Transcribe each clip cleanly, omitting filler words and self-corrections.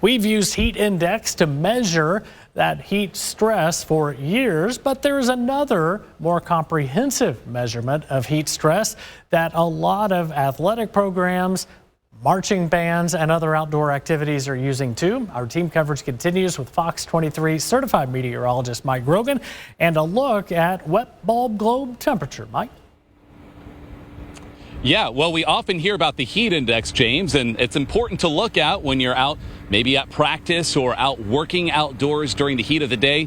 We've used heat index to measure that heat stress for years, but there's another more comprehensive measurement of heat stress that a lot of athletic programs, marching bands, and other outdoor activities are using too. Our team coverage continues with Fox 23 certified meteorologist Mike Grogan and a look at wet bulb globe temperature. Mike? Yeah, well, we often hear about the heat index, James, and it's important to look at when you're out, maybe at practice or out working outdoors during the heat of the day.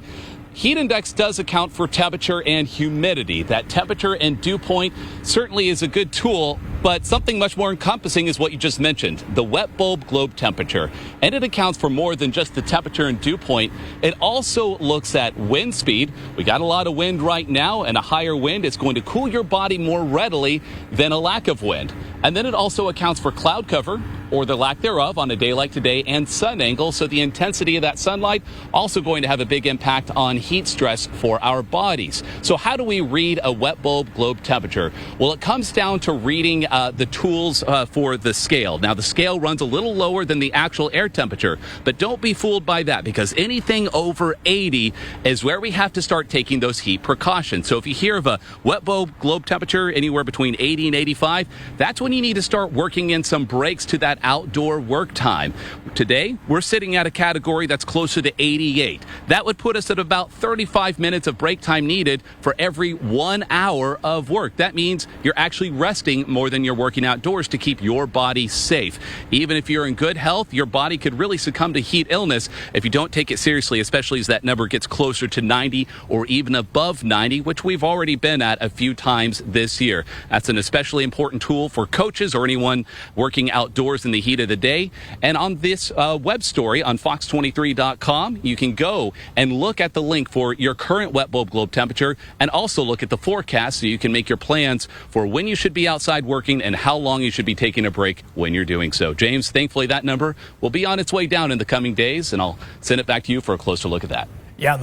Heat index does account for temperature and humidity. That temperature and dew point certainly is a good tool, but something much more encompassing is what you just mentioned, the wet bulb globe temperature. And it accounts for more than just the temperature and dew point. It also looks at wind speed. We got a lot of wind right now, and a higher wind is going to cool your body more readily than a lack of wind. And then it also accounts for cloud cover, or the lack thereof on a day like today, and sun angle. So the intensity of that sunlight also going to have a big impact on heat stress for our bodies. So how do we read a wet bulb globe temperature? Well, it comes down to reading the tools for the scale. Now, the scale runs a little lower than the actual air temperature, but don't be fooled by that, because anything over 80 is where we have to start taking those heat precautions. So if you hear of a wet bulb globe temperature anywhere between 80 and 85, that's when you need to start working in some breaks to that outdoor work time. Today, we're sitting at a category that's closer to 88. That would put us at about 35 minutes of break time needed for every 1 hour of work. That means you're actually resting more than you're working outdoors to keep your body safe. Even if you're in good health, your body could really succumb to heat illness if you don't take it seriously, especially as that number gets closer to 90 or even above 90, which we've already been at a few times this year. That's an especially important tool for coaches or anyone working outdoors in the heat of the day. And on this web story on fox23.com, you can go and look at the link for your current wet bulb globe temperature and also look at the forecast so you can make your plans for when you should be outside working and how long you should be taking a break when you're doing so. James, thankfully that number will be on its way down in the coming days, and I'll send it back to you for a closer look at that. Yeah.